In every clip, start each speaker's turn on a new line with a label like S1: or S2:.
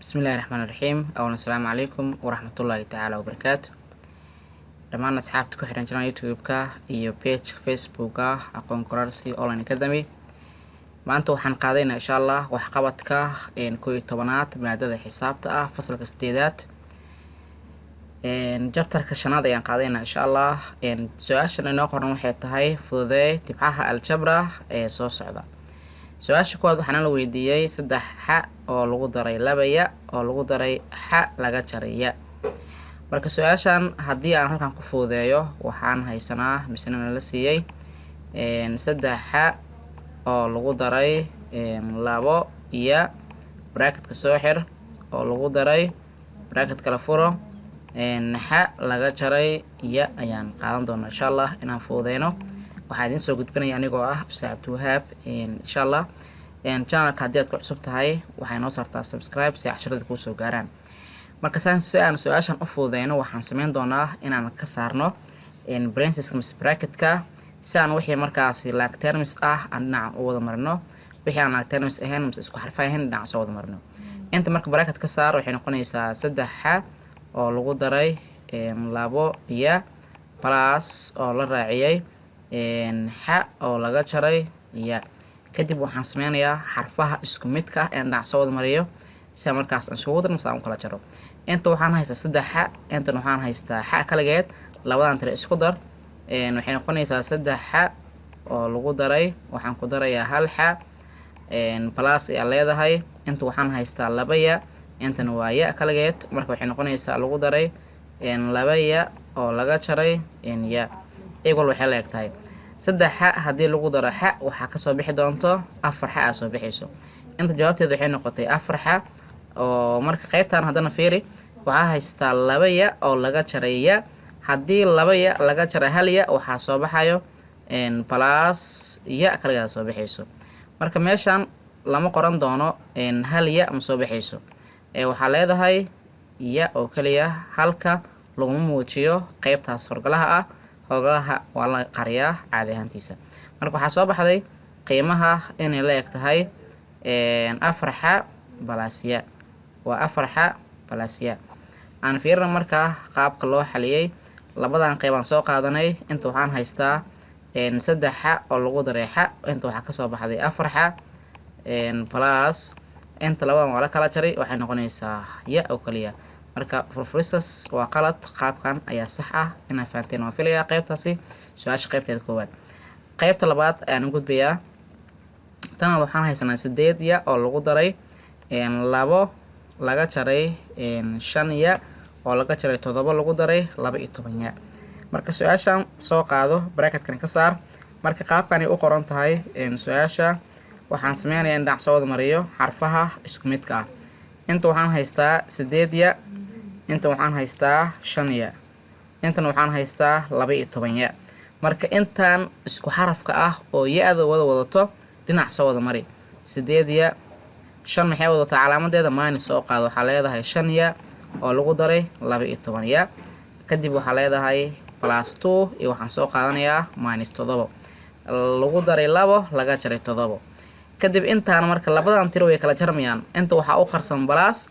S1: بسم الله الرحمن الرحيم. أولا السلام عليكم ورحمة الله تعالى وبركاته. دمان أصحابتي ku xiran channel YouTube-ka iyo page Facebook-ka aqoon kororsi online academy. maanta waxaan qaadaynaa insha Allah wax qabadka 11aad maadada xisaabta ah fasalka 8aad. chapter-ka 5aad ayaan qaadaynaa insha Allah. su'aashan inoo qoran waxay tahay fududee tibcaha aljabra ee soo socda. su-aasha koowaad waxaan la weydiiyay 3 xa oo lagu daray 2 ya oo lagu daray xa laga jaray ya. marka su-aashan haddii aan halkan ku fududeeyo waxaan haysanaa misna la siiyay 3 xa oo lagu daray 2 ya bracketka soo xir oo lagu daray bracket kala furo xa laga jaray ya ayaan qaadan doonaa insha Allah inaan fududeyno. waxaan idin soo gudbinaya anigoo ah Ustaad Abdiwahaab insha Allah. channelka haddii aad ku cusub tahay waxay noo saartaa subscribe si casharada kuu soo gaaraan. marka si aan su-aashan u fududeyno waxaan sameyn doonaa inaan ka saarno parentheses mise bracketka si aan wixii markaasi like terms ah aan dhinaca u wada marino, wixii aan like terms ahayn mise isku xarfa ahayn dhinaca soo wada marino. inta marka bracket ka saar waxay noqonaysaa 3 xa oo lagu daray 2 ya plus oo la raaciyay xa oo laga jaray ya. kadib waxaan sameynayaa xarfaha isku midka ah ee dhinac soo wada mariyo si markaas aan soo wadno aan kala jaro. inta waxaan haystaa 3 xa, inta waxaan haystaa xa kaligeed labadan tire isku dar waxay noqonaysaa 3 xa oo lagu daray waxaan ku darayaa 1 xa plus ay leedahay. inta waxaan haystaa 2 ya, intana waa ya kaligeed marka waxay noqonaysaa lagu daray 2 ya oo laga jaray ya. equal waxay leegtahay 3 xa haddii lagu daro xa waxaa ka soo bixi doonto 4 xa soo bixayso. inta jawaabteedu waxay noqotay 4 xa oo marka qaybtan haddana fiiri waxaa haystaa 2 ya oo laga jaray ya. haddii 2 ya laga jaray 1 ya waxaa soo baxayo plus ya kaliya soo bixayso. marka meeshan lama qoran doono 1 ya ma soo bixayso waxaa leedahay ya oo kaliya halka laguma muujiyo qaybtaas horgalaha ah. hogalaha waa la qariyaa caadi ahaantiisa. marka waxaa soo baxday qiimaha inay la eg tahay 4 xa plus ya waa 4 xa plus ya. aan fiirino marka qaabka loo xaliyay labadan qayb aan soo qaadanay. inta waxaan haystaa 3 xa oo lagu daray xa, inta waxaa ka soo baxday 4 xa plus inta labadan waa la kala jaray waxay noqonaysaa ya oo kaliya. marka furfuristas waa qalad, qaabkan ayaa sax ah inaa fahanteen waan filayaa qaybtaasi su-aasha qaybteeda koowaad. qaybta labaad ayaan u gudbayaa. tan waxaan haysanaa 8 ya oo lagu daray 2 laga jaray 5 ya oo laga jaray 7 lagu daray 12 ya. marka su-aashan soo qaado bracketkan ka saar. marka qaabkani u qoran tahay su-aasha waxaan sameynayaa in dhinac soo wada mariyo xarfaha isku midka ah. inta waxaan haystaa 8 ya, inta waxaan haystaa 5 ya, intan waxaan haystaa 12 ya. marka intaan isku xarafka ah oo ya-da wada wadato dhinac soo wada mari. 8 ya 5 maxay wadataa calaamadeeda minus soo qaado waxaa leedahay 5 ya oo lagu daray 12 ya. kadib waxaa leedahay plus 2 iyo waxaan soo qaadanayaa minus 7 lagu daray 2 laga jaray 7. kadib intaan marka labadan tiro way kala jarmayaan. inta waxaa u qarsan plus,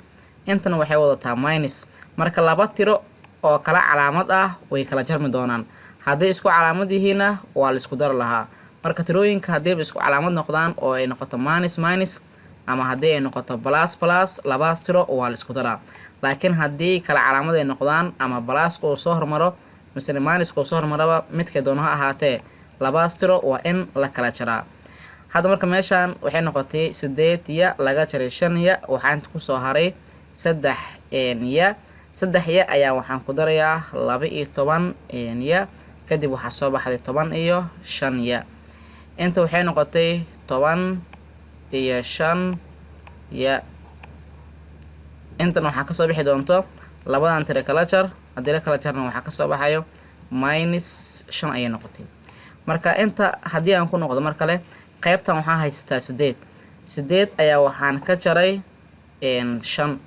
S1: intana waxay wadataa minus. marka laba tiro oo kala calaamad ah way kala jarmi doonaan. haddii isku calaamad yihiinna waa la isku dar lahaa. marka tirooyinka haddii isku calaamad noqdaan oo ay noqoto minus minus ama haddii ay noqoto plus plus labaas tiro waa la isku daraa. laakiin haddii kala calaamad ay noqdaan ama plus uu soo hormaro mise minus uu soo hormaraba midkay doono ha ahaatee labaas tiro waa in la kala jaraa. hadda marka meeshan waxay noqotay 8 ya laga jaray 5 ya waxaan ku soo haray 3 ya. 3 ya ayaa waxaan ku darayaa 12 ya. kadib waxaa soo baxday 10 iyo 5 ya. inta waxay noqotay 10 iyo 5 ya. intan waxaa ka soo bixi doonto labadan tire kala jar, haddii la kala jarna waxaa ka soo baxayo minus 5 ayay noqotay. marka inta haddii aan ku noqdo mar kale qaybtan waxaan haystaa 8 ayaa waxaan ka jaray 5.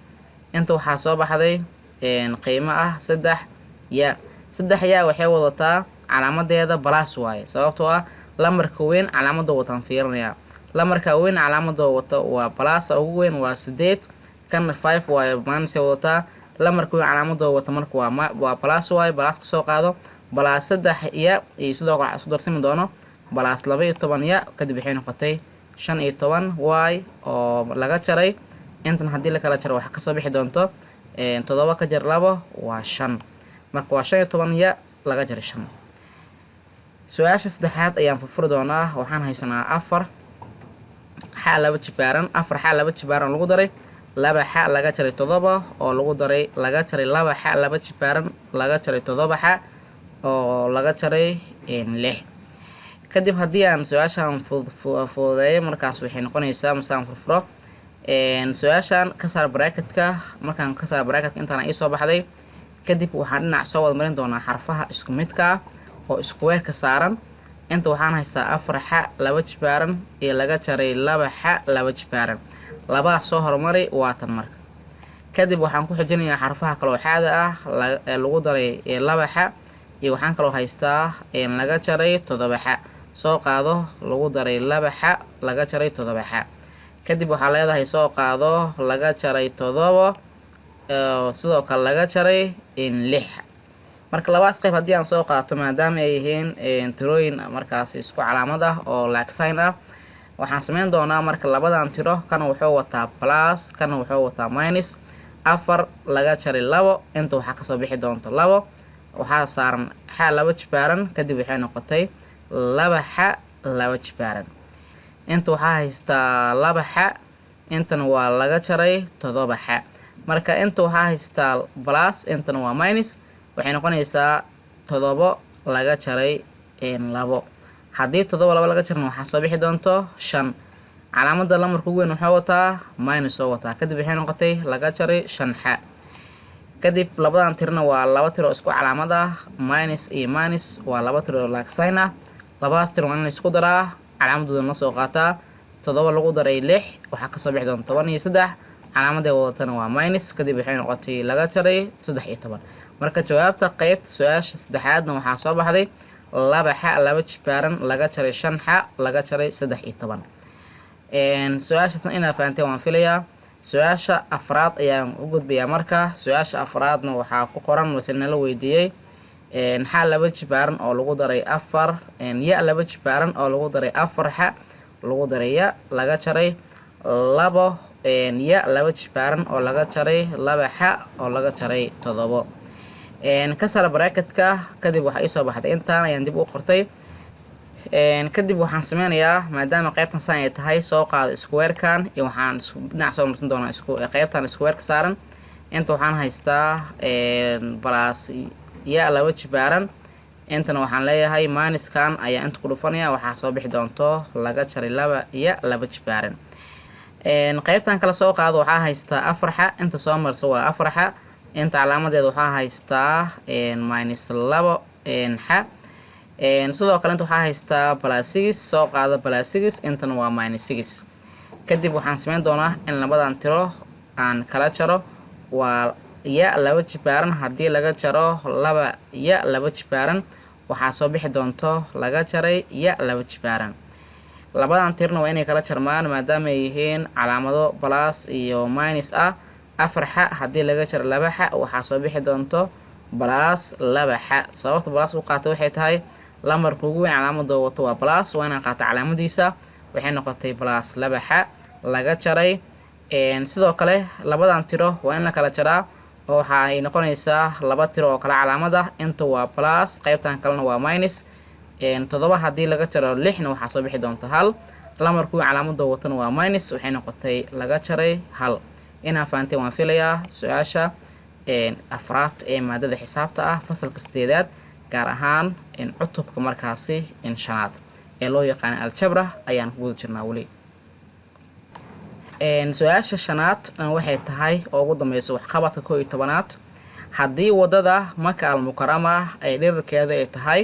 S1: inta waxaa soo baxday qiimo ah 3 ya. 3 ya waxay wadataa calaamadeeda plus waaye sababtoo ah lambarka weyn calaamada wataan fiirinayaa. lamarka weyn calaamada wata waa plus ugu weyn waa 8 kan 5 waaye minus ay wadataa lamarku calaamadooda wata marka waa plus waaye plus ka soo qaado plus 3 ya iyo sidoo kale isku darsami doono plus 12 ya kadib waxay noqotay 15 y oo laga jaray intan haddii la kala jaro waxa ka soo bixi doonto 7 ka jar 2 waa 5 marka waa 15 ya laga jaray 5 su-aasha saddexaad ayaan furfuri doonaa waxaan haysanaa 4 xa laba jibaaran 4 xa laba jibaaran lagu daray 2 xa laga jaray 7 oo lagu daray laga jaray 2 xa laba jibaaran laga jaray 7 xa oo laga jaray 6 kadib haddii aan su-aashaan fududeeyo markaas waxay noqonaysaa masaan furfuro su-aashaan ka saar bracketka markaan ka saar bracketka intaan ii soo baxday kadib waxaan dhinac soo wada marin doonaa xarfaha isku midka ah oo square-ka saaran inta waxaan haystaa 4 xa laba jibaaran iyo laga jaray 2 xa laba jibaaran labaa soo hormari waa tan marka kadib waxaan ku xijinayaa xarfaha kale oo xaada ah lagu daray 2 xa iyo waxaan kaloo haystaa laga jaray 7 xa soo qaado lagu daray 2 xa laga jaray 7 xa kadib waxaa leedahay soo qaado laga jaray 7 sidoo kale laga jaray 6 marka labaas qayb haddii aan soo qaato maadaama ay yihiin tirooyin markaas isku calaamad ah oo like sign ah waxaan sameyn doonaa marka labadan tiro kana wuxuu wataa plus kana wuxuu wataa minus 4 laga jaray 2 inta waxaa kasoo bixi doonto 2 waxaa saaran xa laba jibaaran kadib waxay noqotay 2 xa laba jibaaran inta waxaa haystaa 2 xa intana waa laga jaray 7 xa marka inta waxaa haystaa plus intana waa minus waxay noqonaysaa 7 laga jaray 2 haddii 7 2 laga jarno waxaa soo bixi doonto 5 calaamada lamarka ugu weyn wuxuu wataa minus oo wataa kadib waxay noqotay laga jaray 5 xa kadib labadan tirna waa laba tiro isku calaamad ah minus iyo minus waa laba tiro like sign ah labadaas tiro waa in la isku daraa calaamadooda la soo qaataa 7 lagu daray 6 waxaa kasoo bixi doonta 13 calaamadda wadatana waa minus kadib waxay noqotay laga jaray 13 marka jawaabta qaybta su-aasha saddexaadna waxaa soo baxday 2 xa laba jibaaran laga jaray 5 xa laga jaray 13 su-aashaasna inaad fahanteen waan filayaa su-aasha afraad ayaan u gudbayaa marka su-aasha afraadna waxaa ku qoran wase nala weydiiyey xa laba jibaaran oo lagu daray 4 ya laba jibaaran oo lagu daray 4 xa lagu daray ya laga jaray 2 ya laba jibaaran oo laga jaray 2 xa oo laga jaray 7 ka saar bracketka kadib waxaa ii soo baxday intaan ayaan dib u qortay kadib waxaan sameynayaa maadaama qaybtan saan ay tahay soo qaado square-kan iyo waxaan dhinac soo marsan doonaa qaybtan square-ka saaran inta waxaan haystaa plus ya laba jibaaran intana waxaan leeyahay minuskan ayaa inta ku dhufanaya waxaa soo bixi doonto laga jaray 2 ya laba jibaaran qaybtan kala soo qaado waxaa haystaa 4 xa inta soo marso waa 4 xa inta calaamadeeda waxaa haystaa minus 2 xa sidoo kale inta waxaa haystaa plus 6 soo qaado plus 6 intana waa minus 6 kadib waxaan sameyn doonaa in labadan tiro aan kala jaro waa ya laba jibaaran haddii laga jaro 2 ya laba jibaaran waxaa soo bixi doonto laga jaray ya laba jibaaran labadan tirna waa inay kala jarmaan maadaama ay yihiin calaamado plus iyo minus ah 4 xa haddii laga jaro 2 xa waxaa soo bixi doonto plus 2 xa sababta plus u qaata waxay tahay lamarka ugu weyn calaamadoo wato waa plus waa inaan qaato calaamadiisa waxay noqotay plus 2 xa laga jaray sidoo kale labadan tiro waa in la kala jaraa oo waxay noqonaysaa laba tiro oo kala calaamad ah inta waa plus qaybtan kalena waa minus 7 haddii laga jaro 6na waxaa soo bixi doonta 1 lamarka ugu weyn calaamadoo watana waa minus waxay noqotay laga jaray 1 inaan fahanteen waan filayaa su-aasha afraad ee maadada xisaabta ah fasalka 8aad gaar ahaan cutubka markaasi shanaad ee loo yaqaan aljabra ayaan ku guda jirnaa weli su-aasha shanaad waxay tahay oo ugu dambeysa waxqabadka 11aad haddii wadada Maka al-Mukarama ay dhererkeeda ay tahay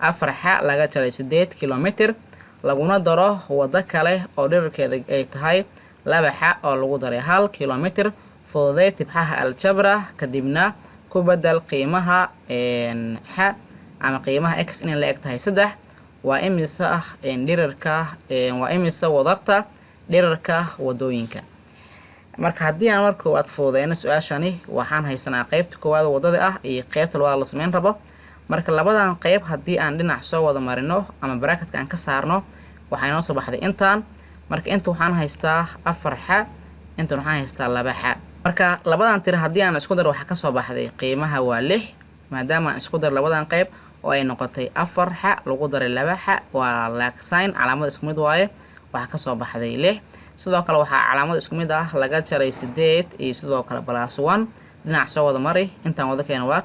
S1: 4 xa laga jaray 8 kilomitir laguna daro wada kale oo dhererkeeda ay tahay 2 xa oo lagu daray 1 kilomitir fududee tibxaha aljabra kadibna ku badal qiimaha xa ama qiimaha x in la eg tahay 3 waa imisa wadarta dhererka wadooyinka marka haddii aan marka koowaad fududeyno su-aashani waxaan haysanaa qaybta koowaad wadada ah iyo qaybta labaad la sameyn rabo. marka labadan qayb haddii aan dhinac soo wada marino ama bracketka aan ka saarno waxay noo soo baxday intaan. marka inta waxaan haystaa 4 xa, inta waxaan haystaa 2 xa. marka labadan tiro haddii aan isku dar waxa ka soo baxday qiimaha waa 6 maadaama aan isku dar labadan qayb oo ay noqotay 4 xa lagu daray 2 xa waa like sign calaamad isku mid waaye waxa ka soo baxday 6. sidoo kale waxa calaamad isku mid ah laga jaray 8 iyo sidoo kale plus 1 dhinac soo wada mari intaan wada keenay waa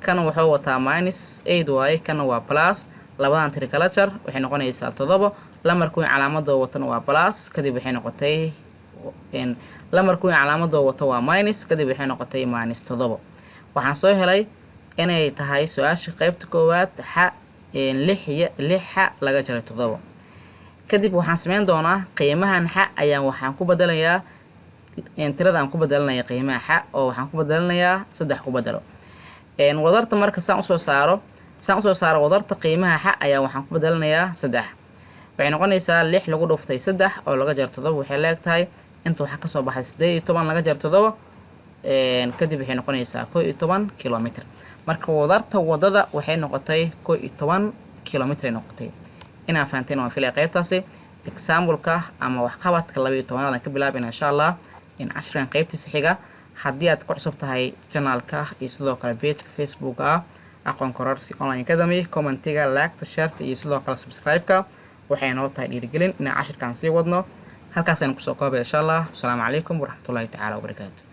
S1: kan wuxuu wataa -8 waaye kana waa plus labadan tiro kala jar waxay noqonaysaa 7 lamarku calaamadda watana waa plus kadib waxay noqotay lamarku calaamadda wato waa minus kadib waxay noqotay -7. waxaan soo helay inay tahay su-aasha qaybta koowaad xa 6 xa laga jaray 7. kadib waxaan sameyn doonaa qiimahan xa ayaan waxaan ku bedelayaa tirada aan ku bedelanayo qiimaha xa oo waxaan ku bedelanayaa 3 ku bedelo. wadarta marka saan usoo saaro wadarta qiimaha xa ayaa waxaan ku bedelanayaa 3. waxay noqonaysaa 6 lagu dhuftay 3 oo laga jaro 7 waxay leegtahay inta waxa ka soo baxay 18 laga jaro 7 kadib waxay noqonaysaa 11 kilomitir. marka wadarta wadada waxay noqotay 11 kilomitir noqotay. inaan fahanteen waan filay qaybtaasi example-ka ama wax qabadka 12 ka bilaabina insha Allah in casharkan qaybtiisa xiga. haddii aad ku cusub tahay channelka iyo sidoo kale page-ka Facebook-ka aqoon kororsi online academy commentiga like share iyo sidoo kale subscribe-ka waxay noo tahay dhiirigelin in casharkan sii wadno. halkaas ayaan ku soo koobay insha Allah. Assalaamu calaykum waraxmatullaahi tacaala wabarakaatuh.